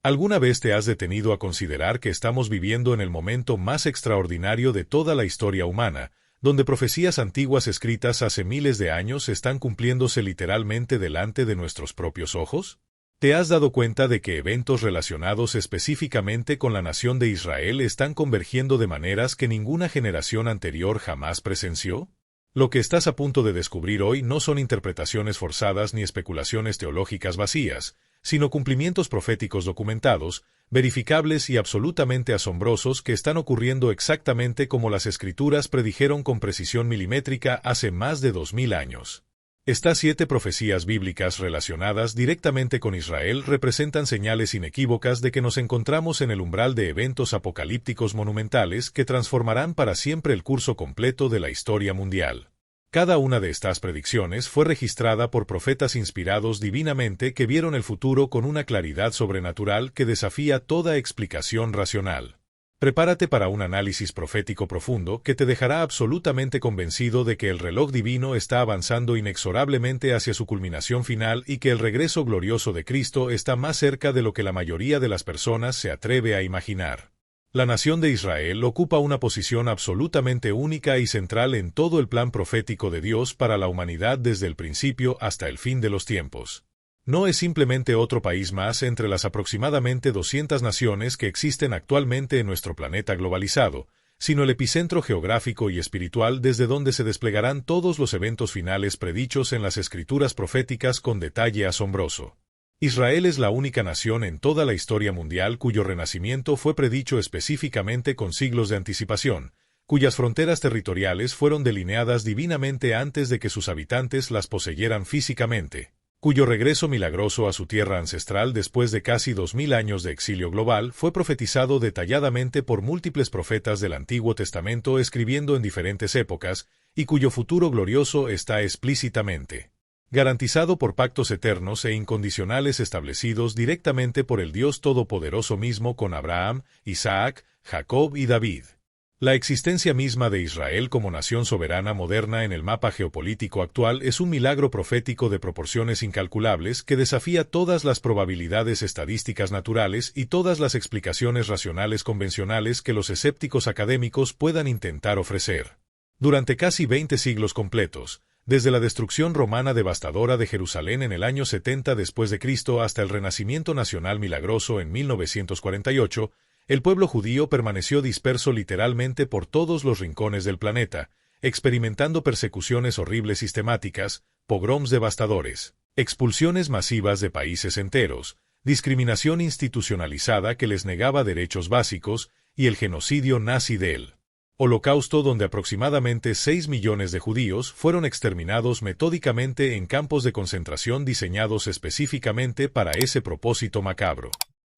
¿Alguna vez te has detenido a considerar que estamos viviendo en el momento más extraordinario de toda la historia humana, donde profecías antiguas escritas hace miles de años están cumpliéndose literalmente delante de nuestros propios ojos? ¿Te has dado cuenta de que eventos relacionados específicamente con la nación de Israel están convergiendo de maneras que ninguna generación anterior jamás presenció? Lo que estás a punto de descubrir hoy no son interpretaciones forzadas ni especulaciones teológicas vacías, sino cumplimientos proféticos documentados, verificables y absolutamente asombrosos que están ocurriendo exactamente como las Escrituras predijeron con precisión milimétrica hace más de 2000 años. Estas 7 profecías bíblicas relacionadas directamente con Israel representan señales inequívocas de que nos encontramos en el umbral de eventos apocalípticos monumentales que transformarán para siempre el curso completo de la historia mundial. Cada una de estas predicciones fue registrada por profetas inspirados divinamente que vieron el futuro con una claridad sobrenatural que desafía toda explicación racional. Prepárate para un análisis profético profundo que te dejará absolutamente convencido de que el reloj divino está avanzando inexorablemente hacia su culminación final y que el regreso glorioso de Cristo está más cerca de lo que la mayoría de las personas se atreve a imaginar. La nación de Israel ocupa una posición absolutamente única y central en todo el plan profético de Dios para la humanidad desde el principio hasta el fin de los tiempos. No es simplemente otro país más entre las aproximadamente 200 naciones que existen actualmente en nuestro planeta globalizado, sino el epicentro geográfico y espiritual desde donde se desplegarán todos los eventos finales predichos en las escrituras proféticas con detalle asombroso. Israel es la única nación en toda la historia mundial cuyo renacimiento fue predicho específicamente con siglos de anticipación, cuyas fronteras territoriales fueron delineadas divinamente antes de que sus habitantes las poseyeran físicamente, cuyo regreso milagroso a su tierra ancestral después de casi 2000 años de exilio global fue profetizado detalladamente por múltiples profetas del Antiguo Testamento escribiendo en diferentes épocas, y cuyo futuro glorioso está explícitamente garantizado por pactos eternos e incondicionales establecidos directamente por el Dios Todopoderoso mismo con Abraham, Isaac, Jacob y David. La existencia misma de Israel como nación soberana moderna en el mapa geopolítico actual es un milagro profético de proporciones incalculables que desafía todas las probabilidades estadísticas naturales y todas las explicaciones racionales convencionales que los escépticos académicos puedan intentar ofrecer. Durante casi 20 siglos completos, desde la destrucción romana devastadora de Jerusalén en el año 70 después de Cristo hasta el renacimiento nacional milagroso en 1948, el pueblo judío permaneció disperso literalmente por todos los rincones del planeta, experimentando persecuciones horribles sistemáticas, pogroms devastadores, expulsiones masivas de países enteros, discriminación institucionalizada que les negaba derechos básicos y el genocidio nazi del Holocausto, donde aproximadamente 6 millones de judíos fueron exterminados metódicamente en campos de concentración diseñados específicamente para ese propósito macabro.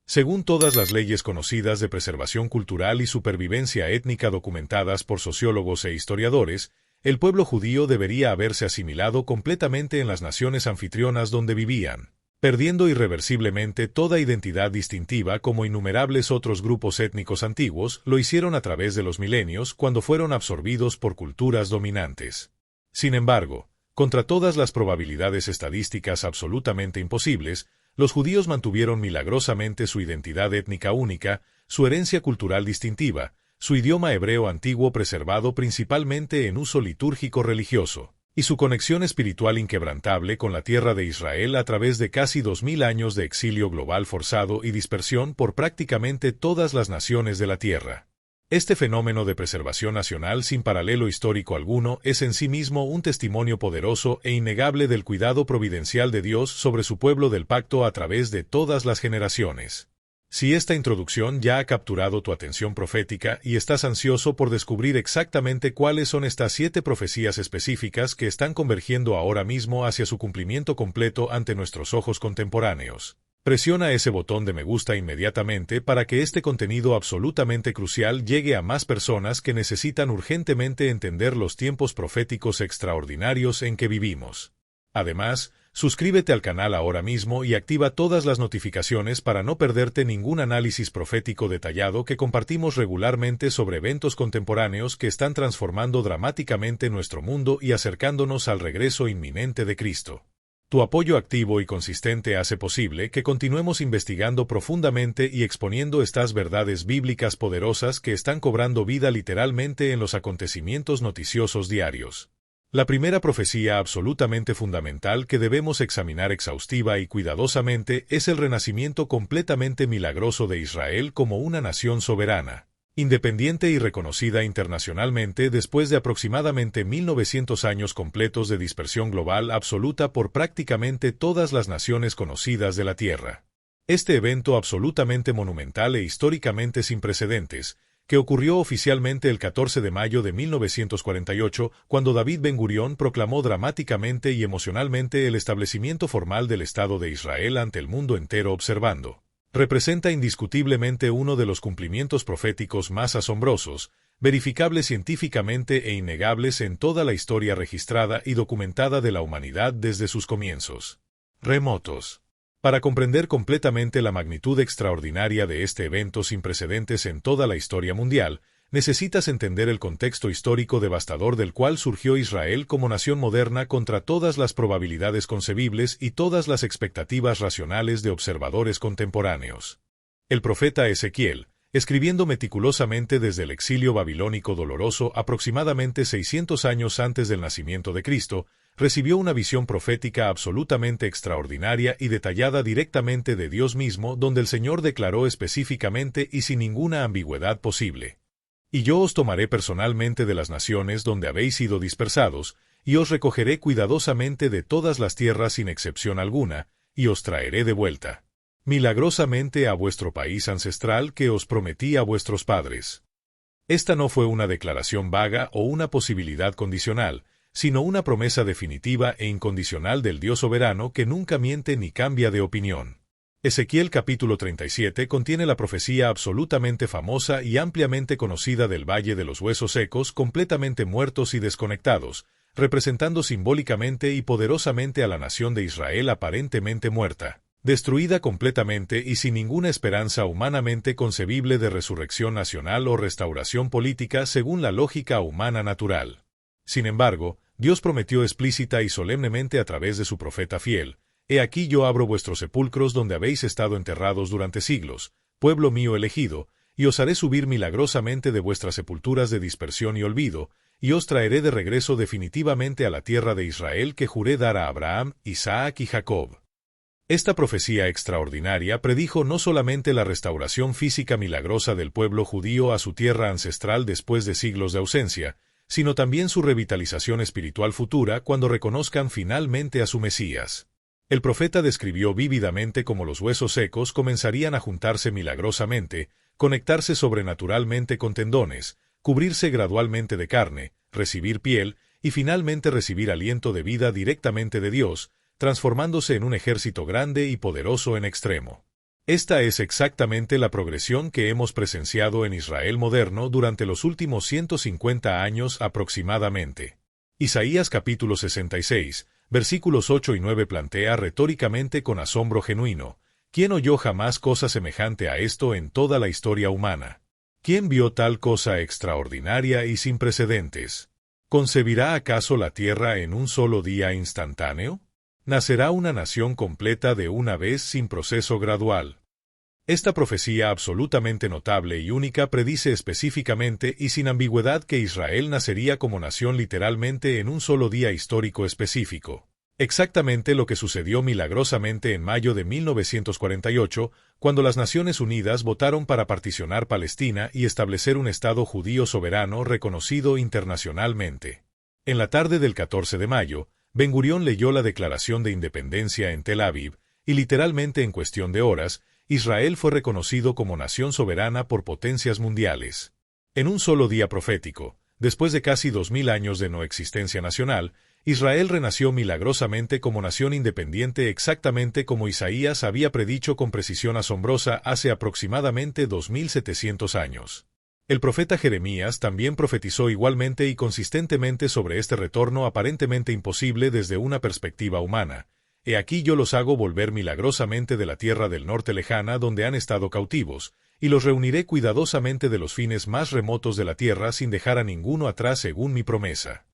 Según todas las leyes conocidas de preservación cultural y supervivencia étnica documentadas por sociólogos e historiadores, el pueblo judío debería haberse asimilado completamente en las naciones anfitrionas donde vivían, perdiendo irreversiblemente toda identidad distintiva como innumerables otros grupos étnicos antiguos lo hicieron a través de los milenios cuando fueron absorbidos por culturas dominantes. Sin embargo, contra todas las probabilidades estadísticas absolutamente imposibles, los judíos mantuvieron milagrosamente su identidad étnica única, su herencia cultural distintiva, su idioma hebreo antiguo preservado principalmente en uso litúrgico religioso, y su conexión espiritual inquebrantable con la tierra de Israel a través de casi 2000 años de exilio global forzado y dispersión por prácticamente todas las naciones de la tierra. Este fenómeno de preservación nacional sin paralelo histórico alguno es en sí mismo un testimonio poderoso e innegable del cuidado providencial de Dios sobre su pueblo del pacto a través de todas las generaciones. Si esta introducción ya ha capturado tu atención profética y estás ansioso por descubrir exactamente cuáles son estas 7 profecías específicas que están convergiendo ahora mismo hacia su cumplimiento completo ante nuestros ojos contemporáneos, presiona ese botón de me gusta inmediatamente para que este contenido absolutamente crucial llegue a más personas que necesitan urgentemente entender los tiempos proféticos extraordinarios en que vivimos. Además, suscríbete al canal ahora mismo y activa todas las notificaciones para no perderte ningún análisis profético detallado que compartimos regularmente sobre eventos contemporáneos que están transformando dramáticamente nuestro mundo y acercándonos al regreso inminente de Cristo. Tu apoyo activo y consistente hace posible que continuemos investigando profundamente y exponiendo estas verdades bíblicas poderosas que están cobrando vida literalmente en los acontecimientos noticiosos diarios. La primera profecía absolutamente fundamental que debemos examinar exhaustiva y cuidadosamente es el renacimiento completamente milagroso de Israel como una nación soberana, independiente y reconocida internacionalmente después de aproximadamente 1900 años completos de dispersión global absoluta por prácticamente todas las naciones conocidas de la Tierra. Este evento absolutamente monumental e históricamente sin precedentes, que ocurrió oficialmente el 14 de mayo de 1948, cuando David Ben-Gurión proclamó dramáticamente y emocionalmente el establecimiento formal del Estado de Israel ante el mundo entero observando. Representa indiscutiblemente uno de los cumplimientos proféticos más asombrosos, verificables científicamente e innegables en toda la historia registrada y documentada de la humanidad desde sus comienzos remotos. Para comprender completamente la magnitud extraordinaria de este evento sin precedentes en toda la historia mundial, necesitas entender el contexto histórico devastador del cual surgió Israel como nación moderna contra todas las probabilidades concebibles y todas las expectativas racionales de observadores contemporáneos. El profeta Ezequiel, escribiendo meticulosamente desde el exilio babilónico doloroso aproximadamente 600 años antes del nacimiento de Cristo, recibió una visión profética absolutamente extraordinaria y detallada directamente de Dios mismo, donde el Señor declaró específicamente y sin ninguna ambigüedad posible: «Y yo os tomaré personalmente de las naciones donde habéis sido dispersados, y os recogeré cuidadosamente de todas las tierras sin excepción alguna, y os traeré de vuelta milagrosamente a vuestro país ancestral que os prometí a vuestros padres». Esta no fue una declaración vaga o una posibilidad condicional, sino una promesa definitiva e incondicional del Dios soberano que nunca miente ni cambia de opinión. Ezequiel capítulo 37 contiene la profecía absolutamente famosa y ampliamente conocida del Valle de los Huesos Secos completamente muertos y desconectados, representando simbólicamente y poderosamente a la nación de Israel aparentemente muerta, destruida completamente y sin ninguna esperanza humanamente concebible de resurrección nacional o restauración política según la lógica humana natural. Sin embargo, Dios prometió explícita y solemnemente a través de su profeta fiel: «He aquí yo abro vuestros sepulcros donde habéis estado enterrados durante siglos, pueblo mío elegido, y os haré subir milagrosamente de vuestras sepulturas de dispersión y olvido, y os traeré de regreso definitivamente a la tierra de Israel que juré dar a Abraham, Isaac y Jacob». Esta profecía extraordinaria predijo no solamente la restauración física milagrosa del pueblo judío a su tierra ancestral después de siglos de ausencia, sino también su revitalización espiritual futura cuando reconozcan finalmente a su Mesías. El profeta describió vívidamente cómo los huesos secos comenzarían a juntarse milagrosamente, conectarse sobrenaturalmente con tendones, cubrirse gradualmente de carne, recibir piel y finalmente recibir aliento de vida directamente de Dios, transformándose en un ejército grande y poderoso en extremo. Esta es exactamente la progresión que hemos presenciado en Israel moderno durante los últimos 150 años aproximadamente. Isaías capítulo 66, versículos 8 y 9 plantea retóricamente con asombro genuino: ¿quién oyó jamás cosa semejante a esto en toda la historia humana? ¿Quién vio tal cosa extraordinaria y sin precedentes? ¿Concebirá acaso la tierra en un solo día instantáneo? ¿Nacerá una nación completa de una vez sin proceso gradual? Esta profecía absolutamente notable y única predice específicamente y sin ambigüedad que Israel nacería como nación literalmente en un solo día histórico específico. Exactamente lo que sucedió milagrosamente en mayo de 1948, cuando las Naciones Unidas votaron para particionar Palestina y establecer un Estado judío soberano reconocido internacionalmente. En la tarde del 14 de mayo, Ben-Gurión leyó la Declaración de Independencia en Tel Aviv, y literalmente en cuestión de horas, Israel fue reconocido como nación soberana por potencias mundiales. En un solo día profético, después de casi 2000 años de no existencia nacional, Israel renació milagrosamente como nación independiente exactamente como Isaías había predicho con precisión asombrosa hace aproximadamente 2700 años. El profeta Jeremías también profetizó igualmente y consistentemente sobre este retorno aparentemente imposible desde una perspectiva humana. He aquí yo los hago volver milagrosamente de la tierra del norte lejana donde han estado cautivos, y los reuniré cuidadosamente de los fines más remotos de la tierra sin dejar a ninguno atrás según mi promesa.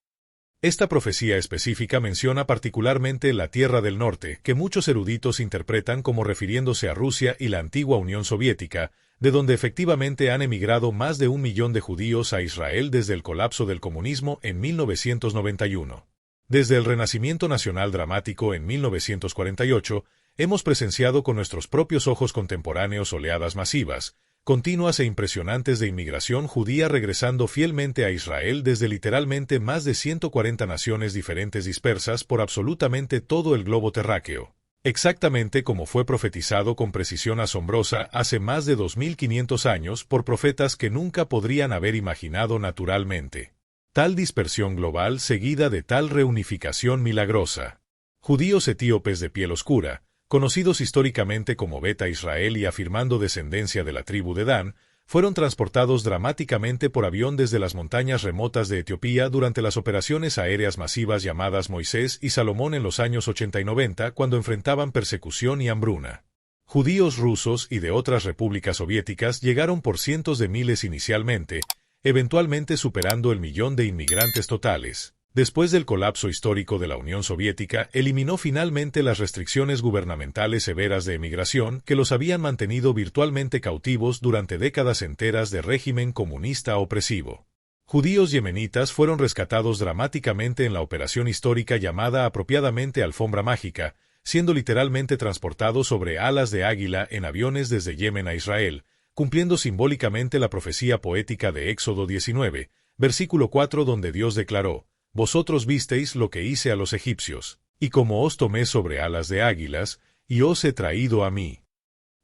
Esta profecía específica menciona particularmente la Tierra del Norte, que muchos eruditos interpretan como refiriéndose a Rusia y la antigua Unión Soviética, de donde efectivamente han emigrado más de 1 millón de judíos a Israel desde el colapso del comunismo en 1991. Desde el Renacimiento Nacional Dramático en 1948, hemos presenciado con nuestros propios ojos contemporáneos oleadas masivas, continuas e impresionantes de inmigración judía regresando fielmente a Israel desde literalmente más de 140 naciones diferentes dispersas por absolutamente todo el globo terráqueo. Exactamente como fue profetizado con precisión asombrosa hace más de 2500 años por profetas que nunca podrían haber imaginado naturalmente. Tal dispersión global seguida de tal reunificación milagrosa. Judíos etíopes de piel oscura, conocidos históricamente como Beta Israel y afirmando descendencia de la tribu de Dan, fueron transportados dramáticamente por avión desde las montañas remotas de Etiopía durante las operaciones aéreas masivas llamadas Moisés y Salomón en los años 80 y 90 cuando enfrentaban persecución y hambruna. Judíos rusos y de otras repúblicas soviéticas llegaron por cientos de miles inicialmente, eventualmente superando el 1 millón de inmigrantes totales. Después del colapso histórico de la Unión Soviética, eliminó finalmente las restricciones gubernamentales severas de emigración que los habían mantenido virtualmente cautivos durante décadas enteras de régimen comunista opresivo. Judíos yemenitas fueron rescatados dramáticamente en la operación histórica llamada apropiadamente Alfombra Mágica, siendo literalmente transportados sobre alas de águila en aviones desde Yemen a Israel, cumpliendo simbólicamente la profecía poética de Éxodo 19, versículo 4 donde Dios declaró: «Vosotros visteis lo que hice a los egipcios, y como os tomé sobre alas de águilas, y os he traído a mí».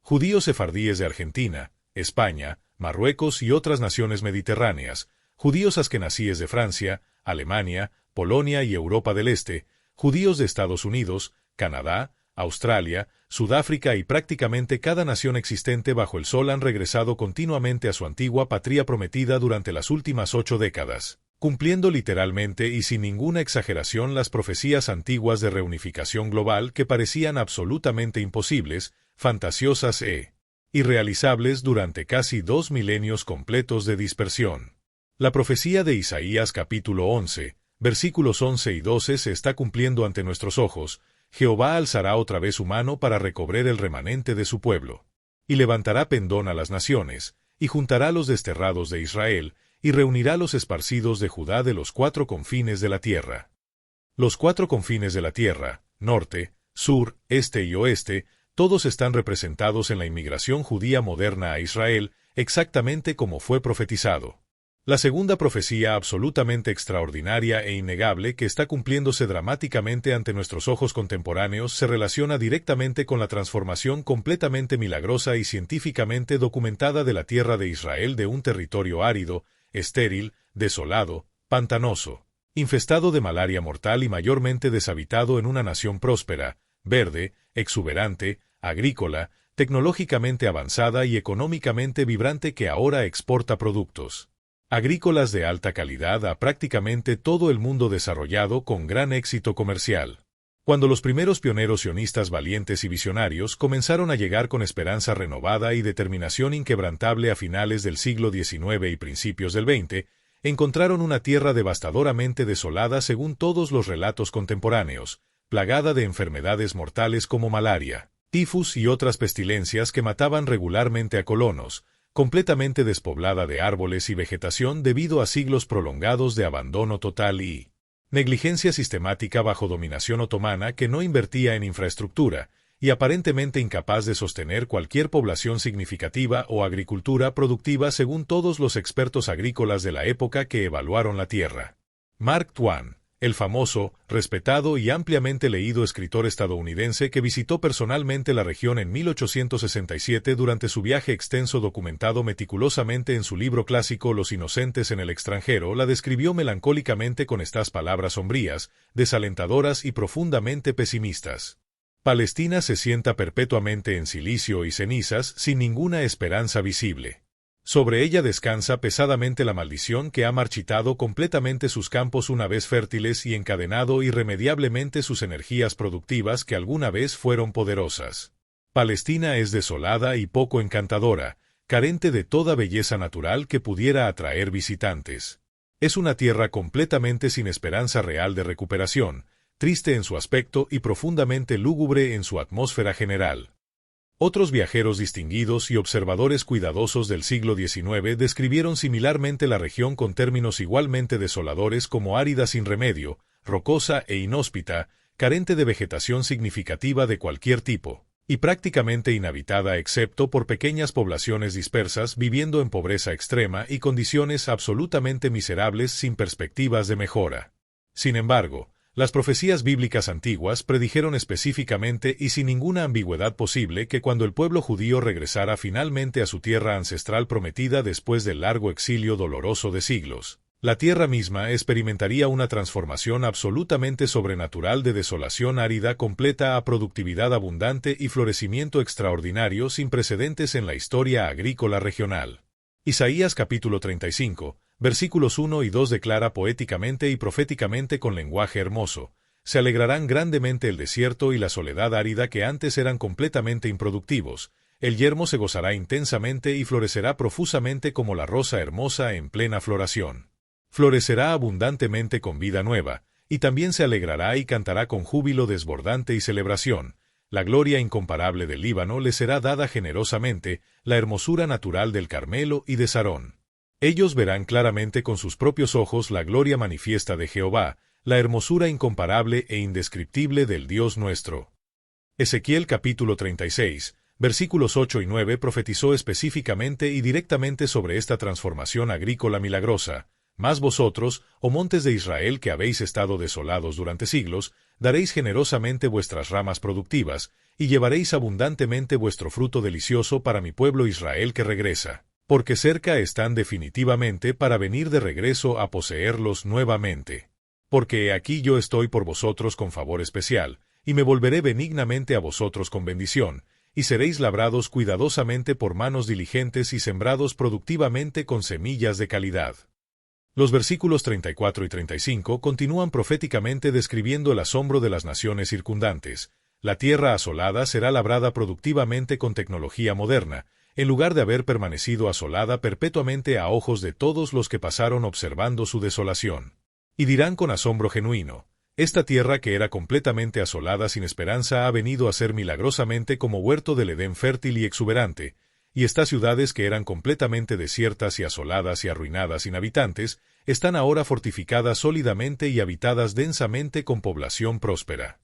Judíos sefardíes de Argentina, España, Marruecos y otras naciones mediterráneas, judíos askenazíes de Francia, Alemania, Polonia y Europa del Este, judíos de Estados Unidos, Canadá, Australia, Sudáfrica y prácticamente cada nación existente bajo el sol han regresado continuamente a su antigua patria prometida durante las últimas 8 décadas, cumpliendo literalmente y sin ninguna exageración las profecías antiguas de reunificación global que parecían absolutamente imposibles, fantasiosas e irrealizables durante casi 2 milenios completos de dispersión. La profecía de Isaías capítulo 11, versículos 11 y 12 se está cumpliendo ante nuestros ojos. Jehová alzará otra vez su mano para recobrar el remanente de su pueblo, y levantará pendón a las naciones, y juntará los desterrados de Israel, y reunirá los esparcidos de Judá de los 4 confines de la tierra. Los 4 confines de la tierra, norte, sur, este y oeste, todos están representados en la inmigración judía moderna a Israel, exactamente como fue profetizado. La segunda profecía absolutamente extraordinaria e innegable que está cumpliéndose dramáticamente ante nuestros ojos contemporáneos se relaciona directamente con la transformación completamente milagrosa y científicamente documentada de la tierra de Israel de un territorio árido, estéril, desolado, pantanoso, infestado de malaria mortal y mayormente deshabitado en una nación próspera, verde, exuberante, agrícola, tecnológicamente avanzada y económicamente vibrante que ahora exporta productos agrícolas de alta calidad a prácticamente todo el mundo desarrollado con gran éxito comercial. Cuando los primeros pioneros sionistas valientes y visionarios comenzaron a llegar con esperanza renovada y determinación inquebrantable a finales del siglo XIX y principios del XX, encontraron una tierra devastadoramente desolada según todos los relatos contemporáneos, plagada de enfermedades mortales como malaria, tifus y otras pestilencias que mataban regularmente a colonos, completamente despoblada de árboles y vegetación debido a siglos prolongados de abandono total y negligencia sistemática bajo dominación otomana que no invertía en infraestructura, y aparentemente incapaz de sostener cualquier población significativa o agricultura productiva según todos los expertos agrícolas de la época que evaluaron la tierra. Mark Twain, el famoso, respetado y ampliamente leído escritor estadounidense que visitó personalmente la región en 1867 durante su viaje extenso documentado meticulosamente en su libro clásico Los inocentes en el extranjero, la describió melancólicamente con estas palabras sombrías, desalentadoras y profundamente pesimistas. Palestina se sienta perpetuamente en silicio y cenizas sin ninguna esperanza visible. Sobre ella descansa pesadamente la maldición que ha marchitado completamente sus campos una vez fértiles y encadenado irremediablemente sus energías productivas que alguna vez fueron poderosas. Palestina es desolada y poco encantadora, carente de toda belleza natural que pudiera atraer visitantes. Es una tierra completamente sin esperanza real de recuperación, triste en su aspecto y profundamente lúgubre en su atmósfera general. Otros viajeros distinguidos y observadores cuidadosos del siglo XIX describieron similarmente la región con términos igualmente desoladores como árida sin remedio, rocosa e inhóspita, carente de vegetación significativa de cualquier tipo, y prácticamente inhabitada excepto por pequeñas poblaciones dispersas viviendo en pobreza extrema y condiciones absolutamente miserables sin perspectivas de mejora. Sin embargo, las profecías bíblicas antiguas predijeron específicamente y sin ninguna ambigüedad posible que cuando el pueblo judío regresara finalmente a su tierra ancestral prometida después del largo exilio doloroso de siglos, la tierra misma experimentaría una transformación absolutamente sobrenatural de desolación árida completa a productividad abundante y florecimiento extraordinario sin precedentes en la historia agrícola regional. Isaías capítulo 35, versículos 1 y 2 declara poéticamente y proféticamente con lenguaje hermoso: se alegrarán grandemente el desierto y la soledad árida que antes eran completamente improductivos, el yermo se gozará intensamente y florecerá profusamente como la rosa hermosa en plena floración. Florecerá abundantemente con vida nueva, y también se alegrará y cantará con júbilo desbordante y celebración. La gloria incomparable del Líbano le será dada generosamente, la hermosura natural del Carmelo y de Sarón. Ellos verán claramente con sus propios ojos la gloria manifiesta de Jehová, la hermosura incomparable e indescriptible del Dios nuestro. Ezequiel capítulo 36, versículos 8 y 9 profetizó específicamente y directamente sobre esta transformación agrícola milagrosa. Mas vosotros, oh montes de Israel que habéis estado desolados durante siglos, daréis generosamente vuestras ramas productivas, y llevaréis abundantemente vuestro fruto delicioso para mi pueblo Israel que regresa, porque cerca están definitivamente para venir de regreso a poseerlos nuevamente. Porque aquí yo estoy por vosotros con favor especial, y me volveré benignamente a vosotros con bendición, y seréis labrados cuidadosamente por manos diligentes y sembrados productivamente con semillas de calidad. Los versículos 34 y 35 continúan proféticamente describiendo el asombro de las naciones circundantes. La tierra asolada será labrada productivamente con tecnología moderna, en lugar de haber permanecido asolada perpetuamente a ojos de todos los que pasaron observando su desolación. Y dirán con asombro genuino: esta tierra que era completamente asolada sin esperanza ha venido a ser milagrosamente como huerto del Edén fértil y exuberante, y estas ciudades que eran completamente desiertas y asoladas y arruinadas sin habitantes, están ahora fortificadas sólidamente y habitadas densamente con población próspera.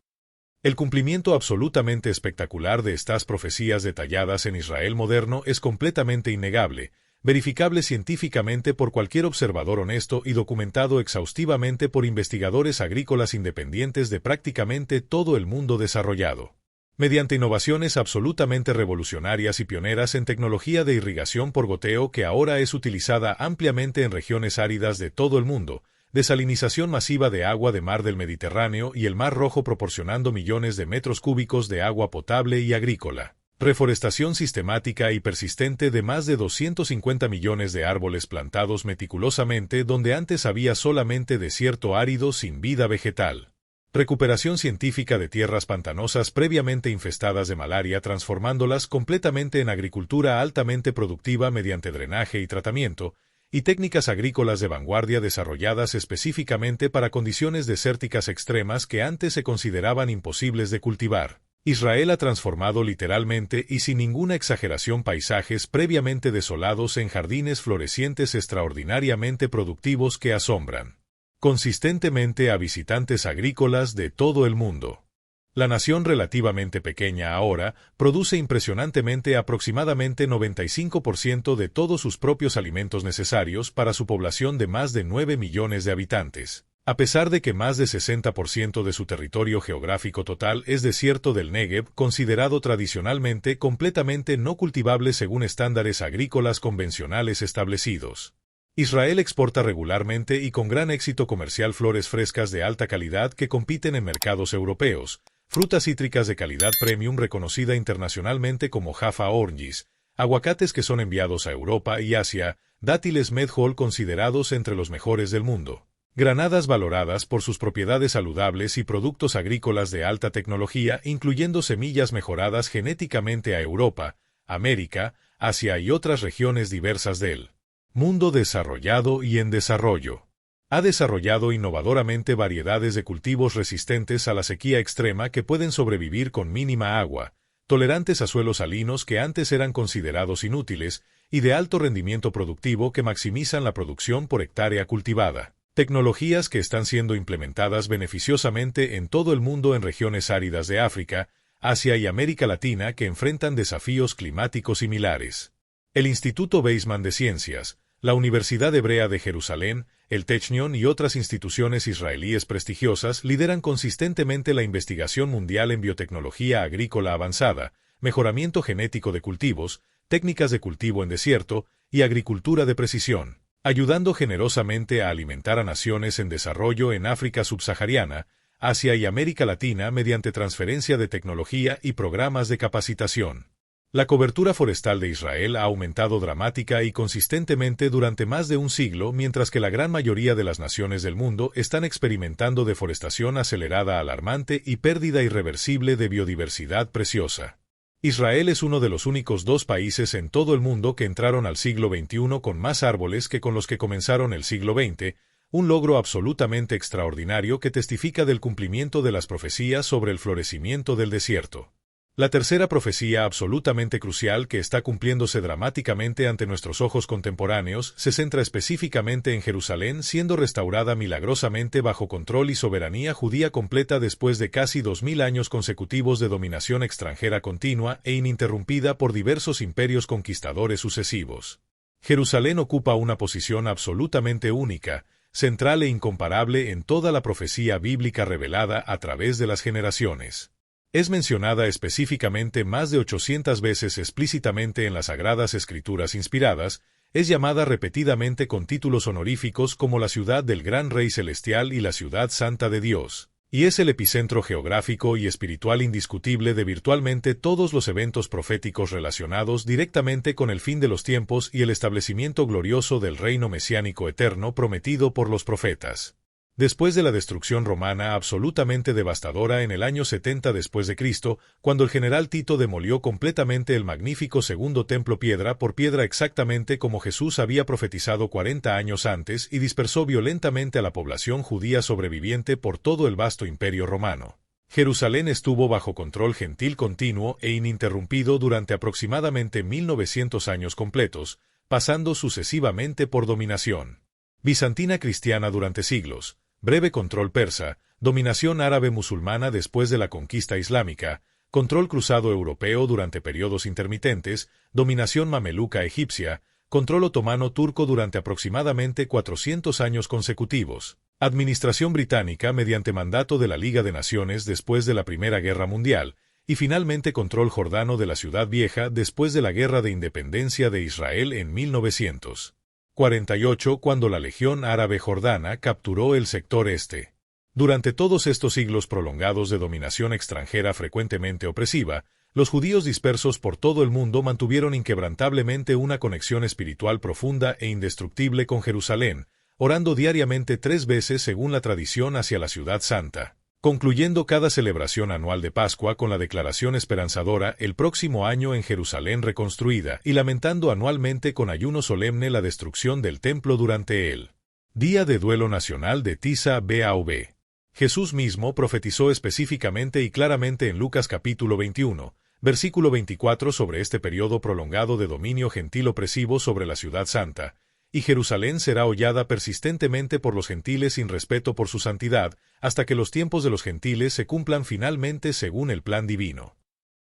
El cumplimiento absolutamente espectacular de estas profecías detalladas en Israel moderno es completamente innegable, verificable científicamente por cualquier observador honesto y documentado exhaustivamente por investigadores agrícolas independientes de prácticamente todo el mundo desarrollado. Mediante innovaciones absolutamente revolucionarias y pioneras en tecnología de irrigación por goteo que ahora es utilizada ampliamente en regiones áridas de todo el mundo, desalinización masiva de agua de mar del Mediterráneo y el Mar Rojo proporcionando millones de metros cúbicos de agua potable y agrícola, reforestación sistemática y persistente de más de 250 millones de árboles plantados meticulosamente donde antes había solamente desierto árido sin vida vegetal. Recuperación científica de tierras pantanosas previamente infestadas de malaria transformándolas completamente en agricultura altamente productiva mediante drenaje y tratamiento, y técnicas agrícolas de vanguardia desarrolladas específicamente para condiciones desérticas extremas que antes se consideraban imposibles de cultivar. Israel ha transformado literalmente y sin ninguna exageración paisajes previamente desolados en jardines florecientes extraordinariamente productivos que asombran consistentemente a visitantes agrícolas de todo el mundo. La nación relativamente pequeña ahora produce impresionantemente aproximadamente 95% de todos sus propios alimentos necesarios para su población de más de 9 millones de habitantes, a pesar de que más de 60% de su territorio geográfico total es desierto del Negev, considerado tradicionalmente completamente no cultivable según estándares agrícolas convencionales establecidos. Israel exporta regularmente y con gran éxito comercial flores frescas de alta calidad que compiten en mercados europeos, frutas cítricas de calidad premium reconocida internacionalmente como Jaffa Oranges, aguacates que son enviados a Europa y Asia, dátiles Medjool considerados entre los mejores del mundo, granadas valoradas por sus propiedades saludables y productos agrícolas de alta tecnología incluyendo semillas mejoradas genéticamente a Europa, América, Asia y otras regiones diversas del mundo desarrollado y en desarrollo. Ha desarrollado innovadoramente variedades de cultivos resistentes a la sequía extrema que pueden sobrevivir con mínima agua, tolerantes a suelos salinos que antes eran considerados inútiles, y de alto rendimiento productivo que maximizan la producción por hectárea cultivada. Tecnologías que están siendo implementadas beneficiosamente en todo el mundo en regiones áridas de África, Asia y América Latina que enfrentan desafíos climáticos similares. El Instituto Weizmann de Ciencias, la Universidad Hebrea de Jerusalén, el Technion y otras instituciones israelíes prestigiosas lideran consistentemente la investigación mundial en biotecnología agrícola avanzada, mejoramiento genético de cultivos, técnicas de cultivo en desierto y agricultura de precisión, ayudando generosamente a alimentar a naciones en desarrollo en África subsahariana, Asia y América Latina mediante transferencia de tecnología y programas de capacitación. La cobertura forestal de Israel ha aumentado dramática y consistentemente durante más de un siglo, mientras que la gran mayoría de las naciones del mundo están experimentando deforestación acelerada alarmante y pérdida irreversible de biodiversidad preciosa. Israel es uno de los únicos 2 países en todo el mundo que entraron al siglo XXI con más árboles que con los que comenzaron el siglo XX, un logro absolutamente extraordinario que testifica del cumplimiento de las profecías sobre el florecimiento del desierto. La tercera profecía absolutamente crucial que está cumpliéndose dramáticamente ante nuestros ojos contemporáneos se centra específicamente en Jerusalén siendo restaurada milagrosamente bajo control y soberanía judía completa después de casi 2000 años consecutivos de dominación extranjera continua e ininterrumpida por diversos imperios conquistadores sucesivos. Jerusalén ocupa una posición absolutamente única, central e incomparable en toda la profecía bíblica revelada a través de las generaciones. Es mencionada específicamente más de 800 veces explícitamente en las Sagradas Escrituras inspiradas, es llamada repetidamente con títulos honoríficos como la ciudad del Gran Rey Celestial y la ciudad santa de Dios, y es el epicentro geográfico y espiritual indiscutible de virtualmente todos los eventos proféticos relacionados directamente con el fin de los tiempos y el establecimiento glorioso del reino mesiánico eterno prometido por los profetas. Después de la destrucción romana absolutamente devastadora en el año 70 después de Cristo, cuando el general Tito demolió completamente el magnífico segundo templo piedra por piedra exactamente como Jesús había profetizado 40 años antes y dispersó violentamente a la población judía sobreviviente por todo el vasto imperio romano. Jerusalén estuvo bajo control gentil continuo e ininterrumpido durante aproximadamente 1900 años completos, pasando sucesivamente por dominación bizantina cristiana durante siglos, breve control persa, dominación árabe musulmana después de la conquista islámica, control cruzado europeo durante periodos intermitentes, dominación mameluca egipcia, control otomano turco durante aproximadamente 400 años consecutivos, administración británica mediante mandato de la Liga de Naciones después de la Primera Guerra Mundial, y finalmente control jordano de la Ciudad Vieja después de la Guerra de Independencia de Israel en 1948 cuando la Legión Árabe Jordana capturó el sector este. Durante todos estos siglos prolongados de dominación extranjera frecuentemente opresiva, los judíos dispersos por todo el mundo mantuvieron inquebrantablemente una conexión espiritual profunda e indestructible con Jerusalén, orando diariamente 3 veces según la tradición hacia la Ciudad Santa, concluyendo cada celebración anual de Pascua con la declaración esperanzadora el próximo año en Jerusalén reconstruida y lamentando anualmente con ayuno solemne la destrucción del templo durante el Día de Duelo Nacional de Tisa B'Av. Jesús mismo profetizó específicamente y claramente en Lucas capítulo 21, versículo 24 sobre este periodo prolongado de dominio gentil opresivo sobre la Ciudad Santa, y Jerusalén será hollada persistentemente por los gentiles sin respeto por su santidad, hasta que los tiempos de los gentiles se cumplan finalmente según el plan divino.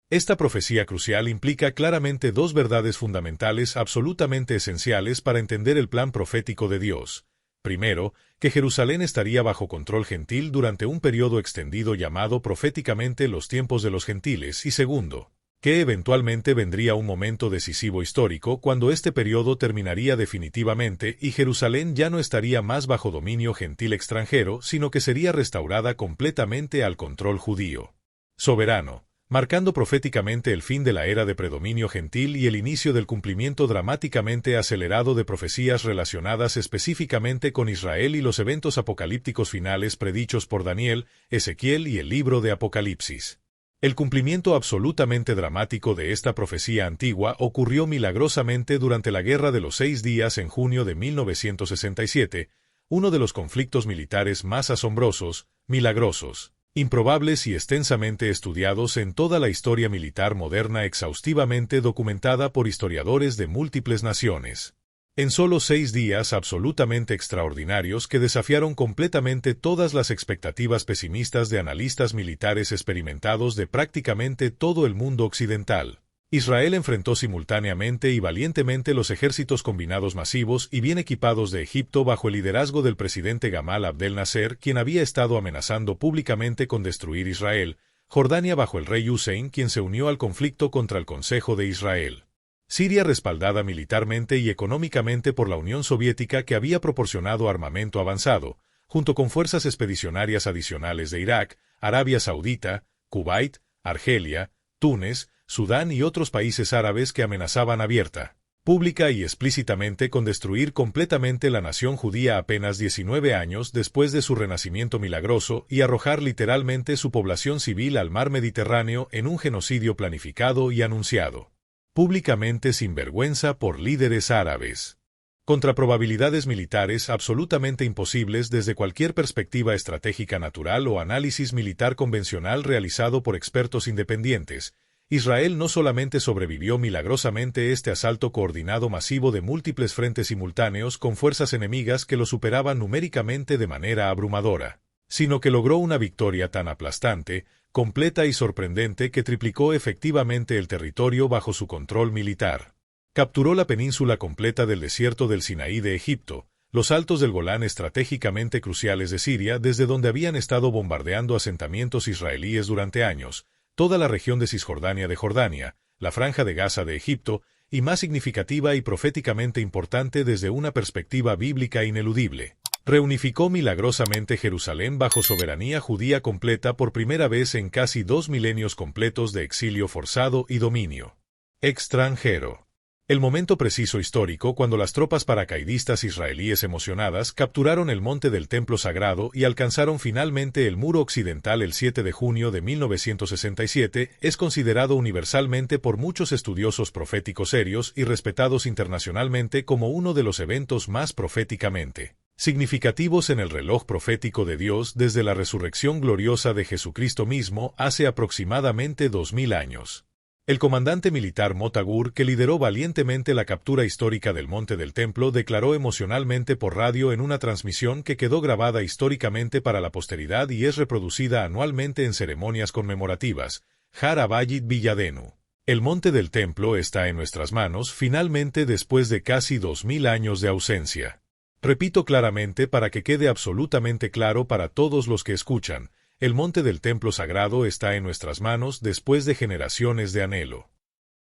Esta profecía crucial implica claramente 2 verdades fundamentales absolutamente esenciales para entender el plan profético de Dios. Primero, que Jerusalén estaría bajo control gentil durante un periodo extendido llamado proféticamente los tiempos de los gentiles, y segundo, que eventualmente vendría un momento decisivo histórico cuando este periodo terminaría definitivamente y Jerusalén ya no estaría más bajo dominio gentil extranjero, sino que sería restaurada completamente al control judío soberano, marcando proféticamente el fin de la era de predominio gentil y el inicio del cumplimiento dramáticamente acelerado de profecías relacionadas específicamente con Israel y los eventos apocalípticos finales predichos por Daniel, Ezequiel y el libro de Apocalipsis. El cumplimiento absolutamente dramático de esta profecía antigua ocurrió milagrosamente durante la Guerra de los 6 Días en junio de 1967, uno de los conflictos militares más asombrosos, milagrosos, improbables y extensamente estudiados en toda la historia militar moderna, exhaustivamente documentada por historiadores de múltiples naciones. En solo 6 días absolutamente extraordinarios que desafiaron completamente todas las expectativas pesimistas de analistas militares experimentados de prácticamente todo el mundo occidental, Israel enfrentó simultáneamente y valientemente los ejércitos combinados masivos y bien equipados de Egipto bajo el liderazgo del presidente Gamal Abdel Nasser, quien había estado amenazando públicamente con destruir Israel, Jordania bajo el rey Hussein, quien se unió al conflicto contra el Consejo de Israel, Siria respaldada militarmente y económicamente por la Unión Soviética, que había proporcionado armamento avanzado, junto con fuerzas expedicionarias adicionales de Irak, Arabia Saudita, Kuwait, Argelia, Túnez, Sudán y otros países árabes que amenazaban abierta, pública y explícitamente con destruir completamente la nación judía apenas 19 años después de su renacimiento milagroso y arrojar literalmente su población civil al mar Mediterráneo en un genocidio planificado y anunciado públicamente sin vergüenza por líderes árabes, contra probabilidades militares absolutamente imposibles desde cualquier perspectiva estratégica natural o análisis militar convencional realizado por expertos independientes. Israel no solamente sobrevivió milagrosamente este asalto coordinado masivo de múltiples frentes simultáneos con fuerzas enemigas que lo superaban numéricamente de manera abrumadora, sino que logró una victoria tan aplastante, completa y sorprendente que triplicó efectivamente el territorio bajo su control militar. Capturó la península completa del desierto del Sinaí de Egipto, los altos del Golán estratégicamente cruciales de Siria, desde donde habían estado bombardeando asentamientos israelíes durante años, toda la región de Cisjordania de Jordania, la Franja de Gaza de Egipto, y más significativa y proféticamente importante desde una perspectiva bíblica ineludible, reunificó milagrosamente Jerusalén bajo soberanía judía completa por primera vez en casi 2 milenios completos de exilio forzado y dominio extranjero. El momento preciso histórico cuando las tropas paracaidistas israelíes emocionadas capturaron el monte del Templo Sagrado y alcanzaron finalmente el muro occidental el 7 de junio de 1967 es considerado universalmente por muchos estudiosos proféticos serios y respetados internacionalmente como uno de los eventos más proféticamente significativos en el reloj profético de Dios desde la resurrección gloriosa de Jesucristo mismo hace aproximadamente 2000 años. El comandante militar Mota Gur, que lideró valientemente la captura histórica del Monte del Templo, declaró emocionalmente por radio en una transmisión que quedó grabada históricamente para la posteridad y es reproducida anualmente en ceremonias conmemorativas: Har Habayit Billadenu. El Monte del Templo está en nuestras manos finalmente después de casi 2000 años de ausencia. Repito claramente para que quede absolutamente claro para todos los que escuchan. El monte del templo sagrado está en nuestras manos después de generaciones de anhelo.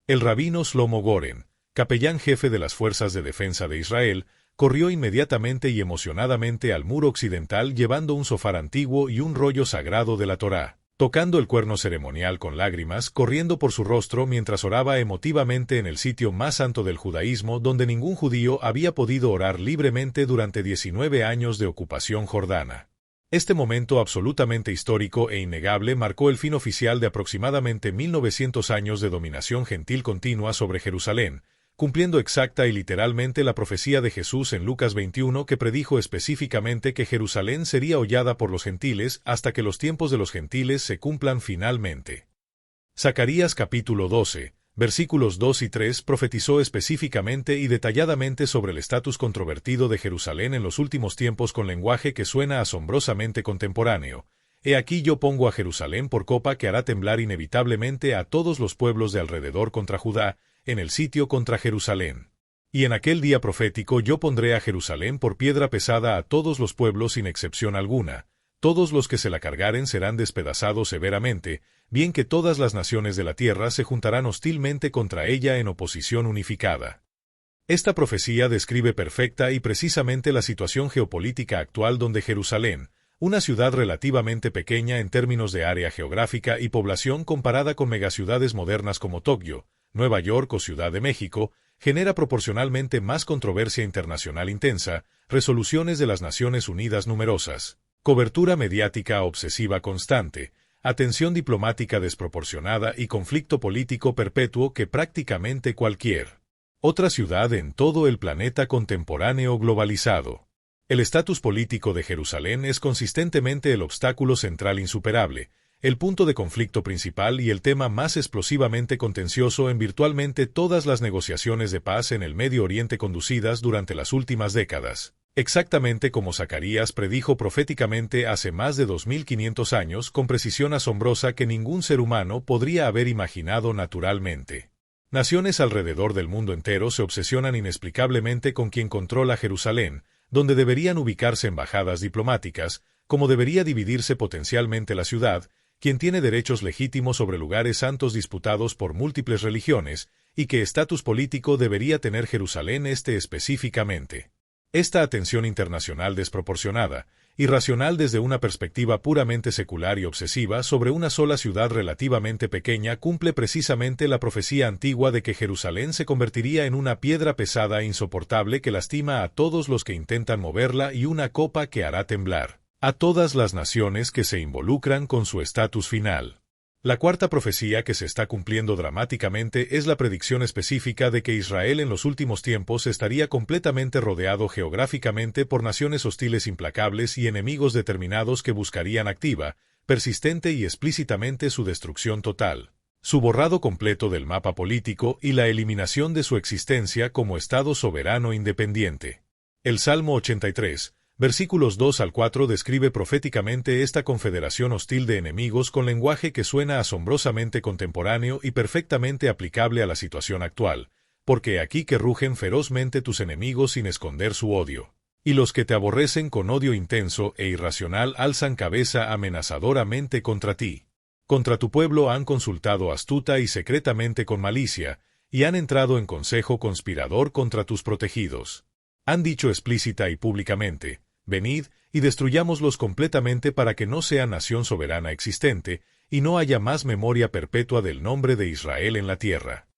El rabino Shlomo Goren, capellán jefe de las Fuerzas de Defensa de Israel, corrió inmediatamente y emocionadamente al muro occidental llevando un sofar antiguo y un rollo sagrado de la Torá, tocando el cuerno ceremonial con lágrimas corriendo por su rostro mientras oraba emotivamente en el sitio más santo del judaísmo donde ningún judío había podido orar libremente durante 19 años de ocupación jordana. Este momento absolutamente histórico e innegable marcó el fin oficial de aproximadamente 1900 años de dominación gentil continua sobre Jerusalén, cumpliendo exacta y literalmente la profecía de Jesús en Lucas 21 que predijo específicamente que Jerusalén sería hollada por los gentiles hasta que los tiempos de los gentiles se cumplan finalmente. Zacarías capítulo 12, versículos 2 y 3 profetizó específicamente y detalladamente sobre el estatus controvertido de Jerusalén en los últimos tiempos con lenguaje que suena asombrosamente contemporáneo. He aquí yo pongo a Jerusalén por copa que hará temblar inevitablemente a todos los pueblos de alrededor contra Judá, en el sitio contra Jerusalén. Y en aquel día profético yo pondré a Jerusalén por piedra pesada a todos los pueblos sin excepción alguna. Todos los que se la cargaren serán despedazados severamente, bien que todas las naciones de la tierra se juntarán hostilmente contra ella en oposición unificada. Esta profecía describe perfecta y precisamente la situación geopolítica actual donde Jerusalén, una ciudad relativamente pequeña en términos de área geográfica y población comparada con megaciudades modernas como Tokio, Nueva York o Ciudad de México, genera proporcionalmente más controversia internacional intensa, resoluciones de las Naciones Unidas numerosas, cobertura mediática obsesiva constante, atención diplomática desproporcionada y conflicto político perpetuo que prácticamente cualquier otra ciudad en todo el planeta contemporáneo globalizado El estatus político de Jerusalén es consistentemente el obstáculo central insuperable, el punto de conflicto principal y el tema más explosivamente contencioso en virtualmente todas las negociaciones de paz en el Medio Oriente conducidas durante las últimas décadas. Exactamente como Zacarías predijo proféticamente hace más de 2500 años con precisión asombrosa que ningún ser humano podría haber imaginado naturalmente. Naciones alrededor del mundo entero se obsesionan inexplicablemente con quien controla Jerusalén, donde deberían ubicarse embajadas diplomáticas, como debería dividirse potencialmente la ciudad, quien tiene derechos legítimos sobre lugares santos disputados por múltiples religiones, y qué estatus político debería tener Jerusalén específicamente. Esta atención internacional desproporcionada, irracional desde una perspectiva puramente secular y obsesiva sobre una sola ciudad relativamente pequeña cumple precisamente la profecía antigua de que Jerusalén se convertiría en una piedra pesada e insoportable que lastima a todos los que intentan moverla y una copa que hará temblar a todas las naciones que se involucran con su estatus final. La cuarta profecía que se está cumpliendo dramáticamente es la predicción específica de que Israel en los últimos tiempos estaría completamente rodeado geográficamente por naciones hostiles implacables y enemigos determinados que buscarían activa, persistente y explícitamente su destrucción total, su borrado completo del mapa político y la eliminación de su existencia como Estado soberano independiente. El Salmo 83, versículos 2 al 4 describe proféticamente esta confederación hostil de enemigos con lenguaje que suena asombrosamente contemporáneo y perfectamente aplicable a la situación actual, porque aquí que rugen ferozmente tus enemigos sin esconder su odio, y los que te aborrecen con odio intenso e irracional alzan cabeza amenazadoramente contra ti. Contra tu pueblo han consultado astuta y secretamente con malicia, y han entrado en consejo conspirador contra tus protegidos. Han dicho explícita y públicamente: venid, y destruyámoslos completamente para que no sea nación soberana existente, y no haya más memoria perpetua del nombre de Israel en la tierra.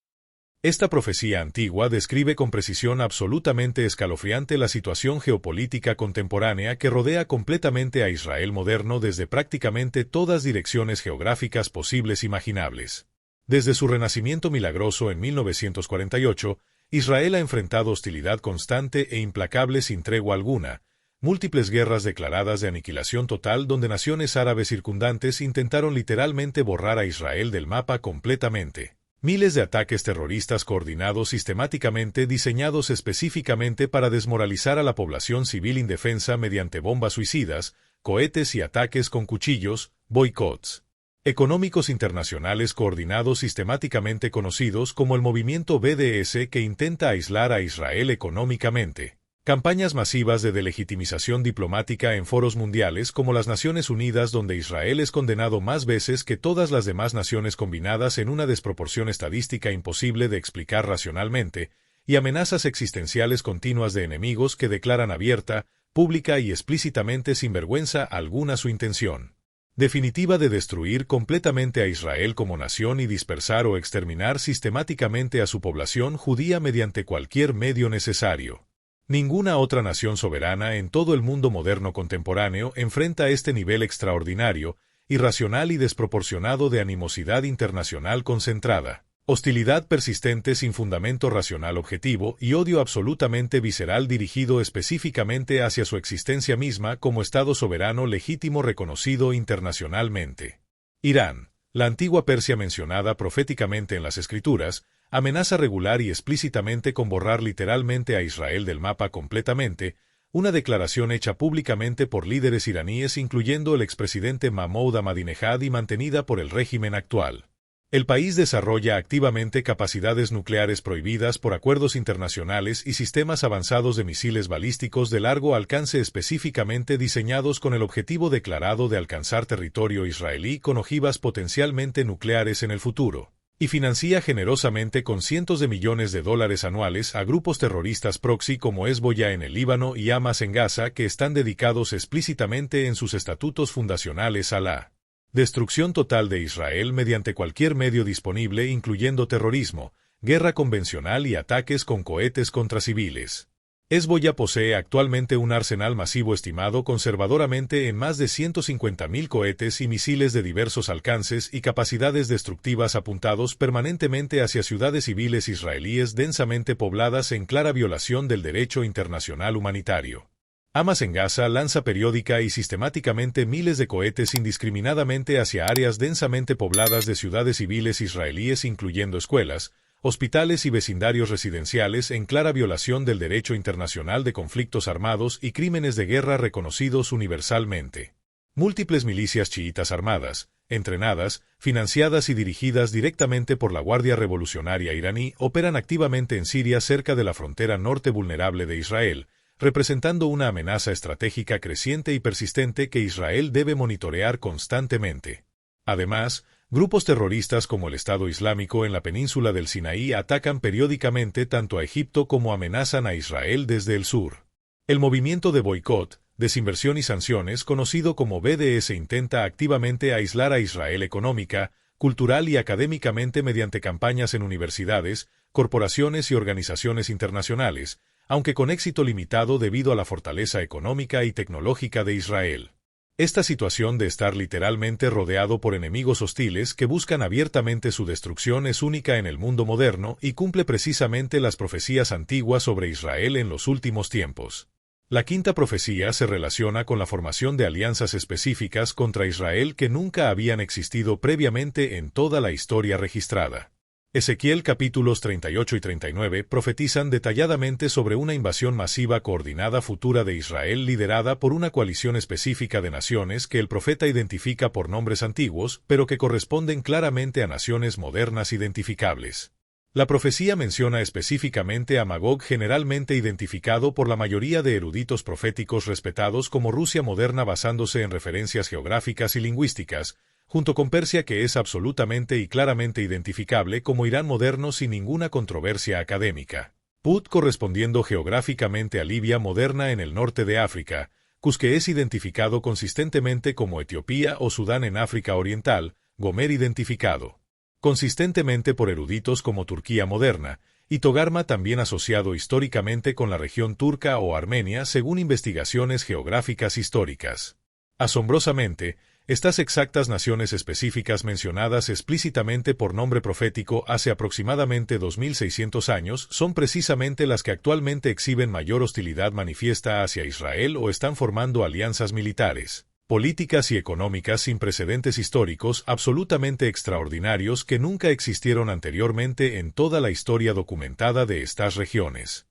Esta profecía antigua describe con precisión absolutamente escalofriante la situación geopolítica contemporánea que rodea completamente a Israel moderno desde prácticamente todas direcciones geográficas posibles imaginables. Desde su renacimiento milagroso en 1948, Israel ha enfrentado hostilidad constante e implacable sin tregua alguna, múltiples guerras declaradas de aniquilación total donde naciones árabes circundantes intentaron literalmente borrar a Israel del mapa completamente. Miles de ataques terroristas coordinados sistemáticamente diseñados específicamente para desmoralizar a la población civil indefensa mediante bombas suicidas, cohetes y ataques con cuchillos, boicots económicos internacionales coordinados sistemáticamente conocidos como el movimiento BDS que intenta aislar a Israel económicamente. Campañas masivas de delegitimización diplomática en foros mundiales como las Naciones Unidas donde Israel es condenado más veces que todas las demás naciones combinadas en una desproporción estadística imposible de explicar racionalmente, y amenazas existenciales continuas de enemigos que declaran abierta, pública y explícitamente sin vergüenza alguna su intención definitiva de destruir completamente a Israel como nación y dispersar o exterminar sistemáticamente a su población judía mediante cualquier medio necesario. Ninguna otra nación soberana en todo el mundo moderno contemporáneo enfrenta este nivel extraordinario, irracional y desproporcionado de animosidad internacional concentrada, hostilidad persistente sin fundamento racional objetivo y odio absolutamente visceral dirigido específicamente hacia su existencia misma como Estado soberano legítimo reconocido internacionalmente. Irán, la antigua Persia mencionada proféticamente en las Escrituras, amenaza regular y explícitamente con borrar literalmente a Israel del mapa completamente, una declaración hecha públicamente por líderes iraníes incluyendo el expresidente Mahmoud Ahmadinejad y mantenida por el régimen actual. El país desarrolla activamente capacidades nucleares prohibidas por acuerdos internacionales y sistemas avanzados de misiles balísticos de largo alcance específicamente diseñados con el objetivo declarado de alcanzar territorio israelí con ojivas potencialmente nucleares en el futuro, y financia generosamente con cientos de millones de dólares anuales a grupos terroristas proxy como Hezbollah en el Líbano y Hamas en Gaza que están dedicados explícitamente en sus estatutos fundacionales a la destrucción total de Israel mediante cualquier medio disponible incluyendo terrorismo, guerra convencional y ataques con cohetes contra civiles. Hezbollah posee actualmente un arsenal masivo estimado conservadoramente en más de 150.000 cohetes y misiles de diversos alcances y capacidades destructivas apuntados permanentemente hacia ciudades civiles israelíes densamente pobladas en clara violación del derecho internacional humanitario. Hamas en Gaza lanza periódica y sistemáticamente miles de cohetes indiscriminadamente hacia áreas densamente pobladas de ciudades civiles israelíes, incluyendo escuelas, hospitales y vecindarios residenciales, en clara violación del derecho internacional de conflictos armados y crímenes de guerra reconocidos universalmente. Múltiples milicias chiitas armadas, entrenadas, financiadas y dirigidas directamente por la Guardia Revolucionaria iraní, operan activamente en Siria cerca de la frontera norte vulnerable de Israel, representando una amenaza estratégica creciente y persistente que Israel debe monitorear constantemente. Además, grupos terroristas como el Estado Islámico en la península del Sinaí atacan periódicamente tanto a Egipto como amenazan a Israel desde el sur. El movimiento de boicot, desinversión y sanciones, conocido como BDS, intenta activamente aislar a Israel económica, cultural y académicamente mediante campañas en universidades, corporaciones y organizaciones internacionales, aunque con éxito limitado debido a la fortaleza económica y tecnológica de Israel. Esta situación de estar literalmente rodeado por enemigos hostiles que buscan abiertamente su destrucción es única en el mundo moderno y cumple precisamente las profecías antiguas sobre Israel en los últimos tiempos. La quinta profecía se relaciona con la formación de alianzas específicas contra Israel que nunca habían existido previamente en toda la historia registrada. Ezequiel capítulos 38 y 39 profetizan detalladamente sobre una invasión masiva coordinada futura de Israel liderada por una coalición específica de naciones que el profeta identifica por nombres antiguos, pero que corresponden claramente a naciones modernas identificables. La profecía menciona específicamente a Magog, generalmente identificado por la mayoría de eruditos proféticos respetados como Rusia moderna basándose en referencias geográficas y lingüísticas, junto con Persia, que es absolutamente y claramente identificable como Irán moderno sin ninguna controversia académica. Put, correspondiendo geográficamente a Libia moderna en el norte de África, Cus, que es identificado consistentemente como Etiopía o Sudán en África Oriental, Gomer identificado consistentemente por eruditos como Turquía moderna, y Togarma, también asociado históricamente con la región turca o Armenia según investigaciones geográficas históricas. Asombrosamente, estas exactas naciones específicas mencionadas explícitamente por nombre profético hace aproximadamente 2600 años son precisamente las que actualmente exhiben mayor hostilidad manifiesta hacia Israel o están formando alianzas militares, políticas y económicas sin precedentes históricos absolutamente extraordinarios que nunca existieron anteriormente en toda la historia documentada de estas regiones.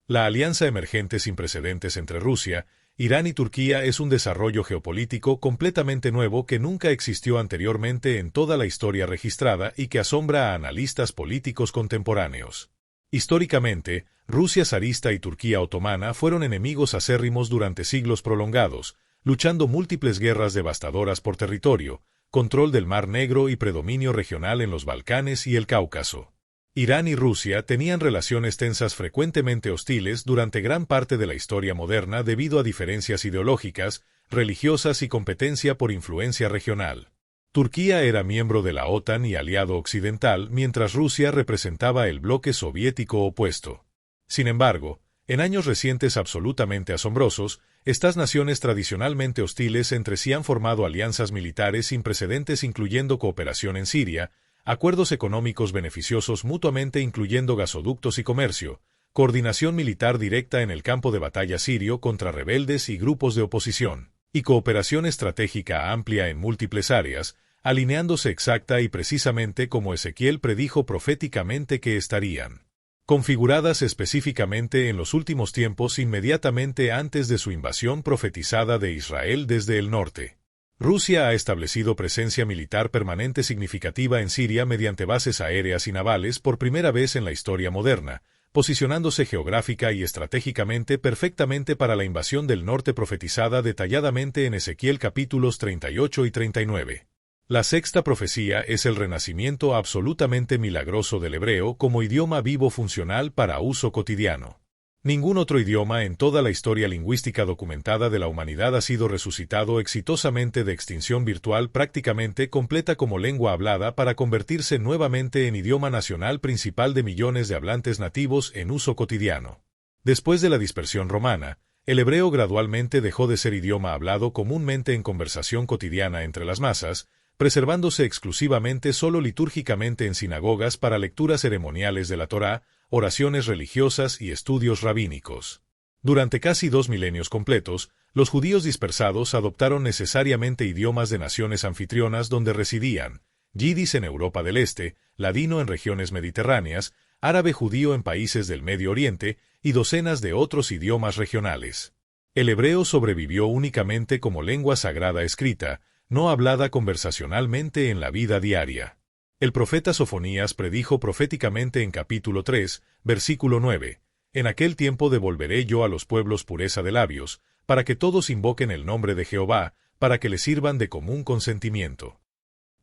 La alianza emergente sin precedentes entre Rusia, Irán y Turquía es un desarrollo geopolítico completamente nuevo que nunca existió anteriormente en toda la historia registrada y que asombra a analistas políticos contemporáneos. Históricamente, Rusia zarista y Turquía otomana fueron enemigos acérrimos durante siglos prolongados, luchando múltiples guerras devastadoras por territorio, control del Mar Negro y predominio regional en los Balcanes y el Cáucaso. Irán y Rusia tenían relaciones tensas frecuentemente hostiles durante gran parte de la historia moderna debido a diferencias ideológicas, religiosas y competencia por influencia regional. Turquía era miembro de la OTAN y aliado occidental, mientras Rusia representaba el bloque soviético opuesto. Sin embargo, en años recientes absolutamente asombrosos, estas naciones tradicionalmente hostiles entre sí han formado alianzas militares sin precedentes, incluyendo cooperación en Siria, acuerdos económicos beneficiosos mutuamente incluyendo gasoductos y comercio, coordinación militar directa en el campo de batalla sirio contra rebeldes y grupos de oposición, y cooperación estratégica amplia en múltiples áreas, alineándose exacta y precisamente como Ezequiel predijo proféticamente que estarían configuradas específicamente en los últimos tiempos inmediatamente antes de su invasión profetizada de Israel desde el norte. Rusia ha establecido presencia militar permanente significativa en Siria mediante bases aéreas y navales por primera vez en la historia moderna, posicionándose geográfica y estratégicamente perfectamente para la invasión del norte profetizada detalladamente en Ezequiel capítulos 38 y 39. La sexta profecía es el renacimiento absolutamente milagroso del hebreo como idioma vivo funcional para uso cotidiano. Ningún otro idioma en toda la historia lingüística documentada de la humanidad ha sido resucitado exitosamente de extinción virtual prácticamente completa como lengua hablada para convertirse nuevamente en idioma nacional principal de millones de hablantes nativos en uso cotidiano. Después de la dispersión romana, el hebreo gradualmente dejó de ser idioma hablado comúnmente en conversación cotidiana entre las masas, preservándose exclusivamente solo litúrgicamente en sinagogas para lecturas ceremoniales de la Torá, oraciones religiosas y estudios rabínicos. Durante casi 2 milenios completos, los judíos dispersados adoptaron necesariamente idiomas de naciones anfitrionas donde residían: yidis en Europa del Este, ladino en regiones mediterráneas, árabe judío en países del Medio Oriente y docenas de otros idiomas regionales. El hebreo sobrevivió únicamente como lengua sagrada escrita, no hablada conversacionalmente en la vida diaria. El profeta Sofonías predijo proféticamente en capítulo 3, versículo 9, «En aquel tiempo devolveré yo a los pueblos pureza de labios, para que todos invoquen el nombre de Jehová, para que le sirvan de común consentimiento».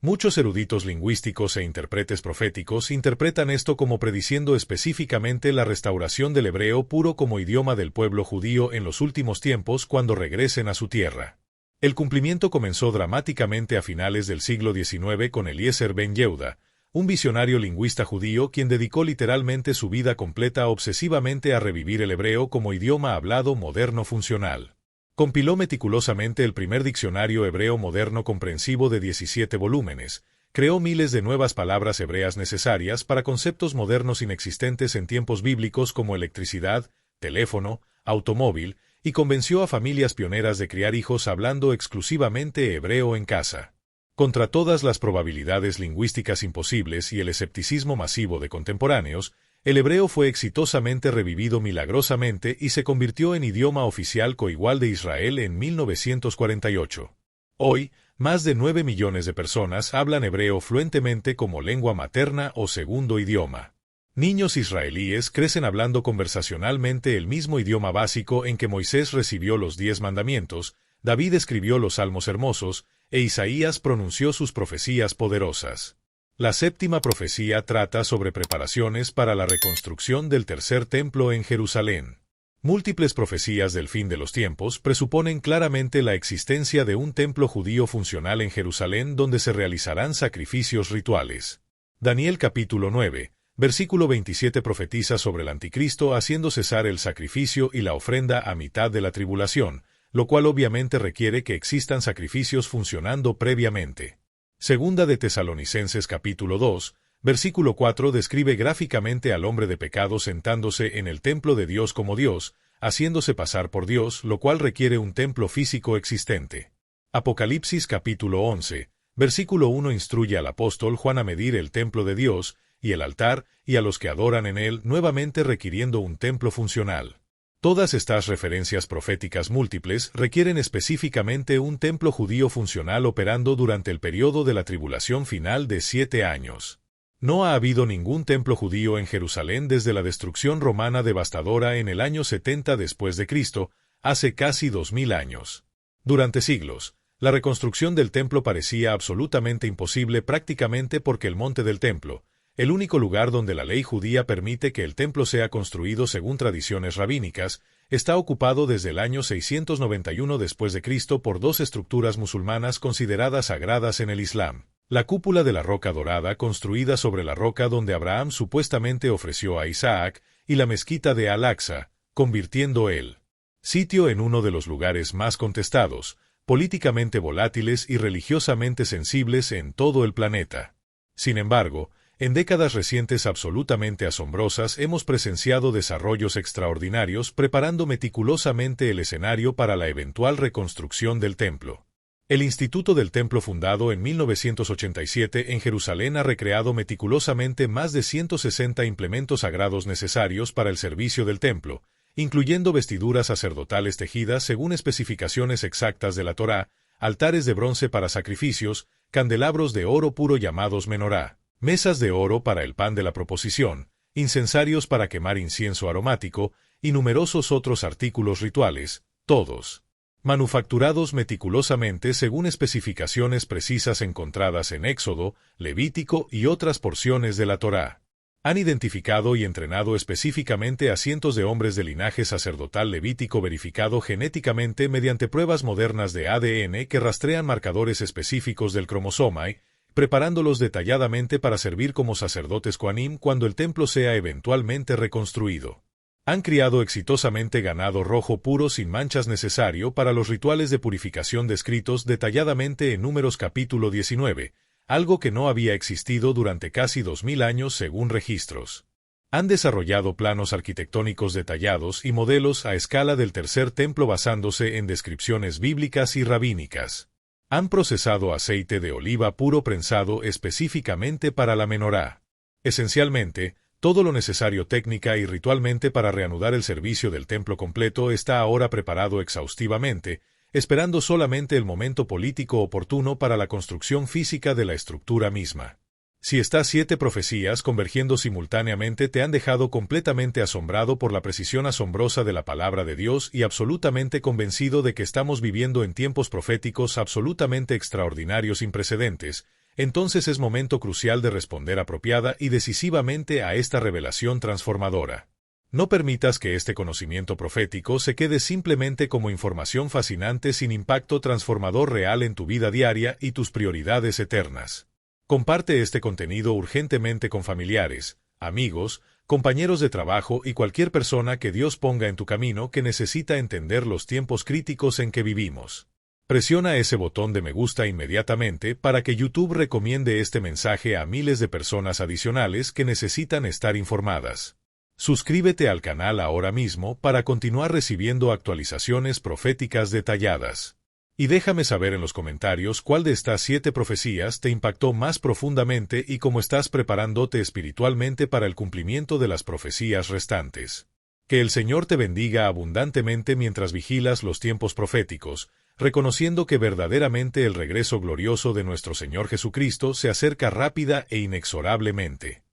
Muchos eruditos lingüísticos e intérpretes proféticos interpretan esto como prediciendo específicamente la restauración del hebreo puro como idioma del pueblo judío en los últimos tiempos cuando regresen a su tierra. El cumplimiento comenzó dramáticamente a finales del siglo XIX con Eliezer ben Yehuda, un visionario lingüista judío quien dedicó literalmente su vida completa obsesivamente a revivir el hebreo como idioma hablado moderno funcional. Compiló meticulosamente el primer diccionario hebreo moderno comprensivo de 17 volúmenes, creó miles de nuevas palabras hebreas necesarias para conceptos modernos inexistentes en tiempos bíblicos como electricidad, teléfono, automóvil, y convenció a familias pioneras de criar hijos hablando exclusivamente hebreo en casa. Contra todas las probabilidades lingüísticas imposibles y el escepticismo masivo de contemporáneos, el hebreo fue exitosamente revivido milagrosamente y se convirtió en idioma oficial coigual de Israel en 1948. Hoy, más de 9 millones de personas hablan hebreo fluentemente como lengua materna o segundo idioma. Niños israelíes crecen hablando conversacionalmente el mismo idioma básico en que Moisés recibió los 10 mandamientos, David escribió los salmos hermosos, e Isaías pronunció sus profecías poderosas. La séptima profecía trata sobre preparaciones para la reconstrucción del tercer templo en Jerusalén. Múltiples profecías del fin de los tiempos presuponen claramente la existencia de un templo judío funcional en Jerusalén donde se realizarán sacrificios rituales. Daniel capítulo 9, versículo 27 profetiza sobre el anticristo haciendo cesar el sacrificio y la ofrenda a mitad de la tribulación, lo cual obviamente requiere que existan sacrificios funcionando previamente. Segunda de Tesalonicenses capítulo 2, versículo 4 describe gráficamente al hombre de pecado sentándose en el templo de Dios como Dios, haciéndose pasar por Dios, lo cual requiere un templo físico existente. Apocalipsis capítulo 11, versículo 1 instruye al apóstol Juan a medir el templo de Dios y el altar y a los que adoran en él, nuevamente requiriendo un templo funcional. Todas estas referencias proféticas múltiples requieren específicamente un templo judío funcional operando durante el periodo de la tribulación final de 7 años. No ha habido ningún templo judío en Jerusalén desde la destrucción romana devastadora en el año 70 después de Cristo, hace casi 2000 años. Durante siglos, la reconstrucción del templo parecía absolutamente imposible prácticamente porque el monte del templo, el único lugar donde la ley judía permite que el templo sea construido según tradiciones rabínicas, está ocupado desde el año 691 después de Cristo por dos estructuras musulmanas consideradas sagradas en el Islam: la cúpula de la roca dorada construida sobre la roca donde Abraham supuestamente ofreció a Isaac, y la mezquita de Al-Aqsa, convirtiendo el sitio en uno de los lugares más contestados, políticamente volátiles y religiosamente sensibles en todo el planeta. Sin embargo, en décadas recientes absolutamente asombrosas hemos presenciado desarrollos extraordinarios preparando meticulosamente el escenario para la eventual reconstrucción del templo. El Instituto del Templo, fundado en 1987 en Jerusalén, ha recreado meticulosamente más de 160 implementos sagrados necesarios para el servicio del templo, incluyendo vestiduras sacerdotales tejidas según especificaciones exactas de la Torá, altares de bronce para sacrificios, candelabros de oro puro llamados menorá, mesas de oro para el pan de la proposición, incensarios para quemar incienso aromático y numerosos otros artículos rituales, todos manufacturados meticulosamente según especificaciones precisas encontradas en Éxodo, Levítico y otras porciones de la Torá. Han identificado y entrenado específicamente a cientos de hombres de linaje sacerdotal levítico verificado genéticamente mediante pruebas modernas de ADN que rastrean marcadores específicos del cromosoma, preparándolos detalladamente para servir como sacerdotes Kohanim cuando el templo sea eventualmente reconstruido. Han criado exitosamente ganado rojo puro sin manchas necesario para los rituales de purificación descritos detalladamente en Números capítulo 19, algo que no había existido durante casi 2000 años según registros. Han desarrollado planos arquitectónicos detallados y modelos a escala del tercer templo basándose en descripciones bíblicas y rabínicas. Han procesado aceite de oliva puro prensado específicamente para la menorá. Esencialmente, todo lo necesario técnica y ritualmente para reanudar el servicio del templo completo está ahora preparado exhaustivamente, esperando solamente el momento político oportuno para la construcción física de la estructura misma. Si estas 7 profecías convergiendo simultáneamente te han dejado completamente asombrado por la precisión asombrosa de la palabra de Dios y absolutamente convencido de que estamos viviendo en tiempos proféticos absolutamente extraordinarios sin precedentes, entonces es momento crucial de responder apropiada y decisivamente a esta revelación transformadora. No permitas que este conocimiento profético se quede simplemente como información fascinante sin impacto transformador real en tu vida diaria y tus prioridades eternas. Comparte este contenido urgentemente con familiares, amigos, compañeros de trabajo y cualquier persona que Dios ponga en tu camino que necesita entender los tiempos críticos en que vivimos. Presiona ese botón de me gusta inmediatamente para que YouTube recomiende este mensaje a miles de personas adicionales que necesitan estar informadas. Suscríbete al canal ahora mismo para continuar recibiendo actualizaciones proféticas detalladas. Y déjame saber en los comentarios cuál de estas 7 profecías te impactó más profundamente y cómo estás preparándote espiritualmente para el cumplimiento de las profecías restantes. Que el Señor te bendiga abundantemente mientras vigilas los tiempos proféticos, reconociendo que verdaderamente el regreso glorioso de nuestro Señor Jesucristo se acerca rápida e inexorablemente.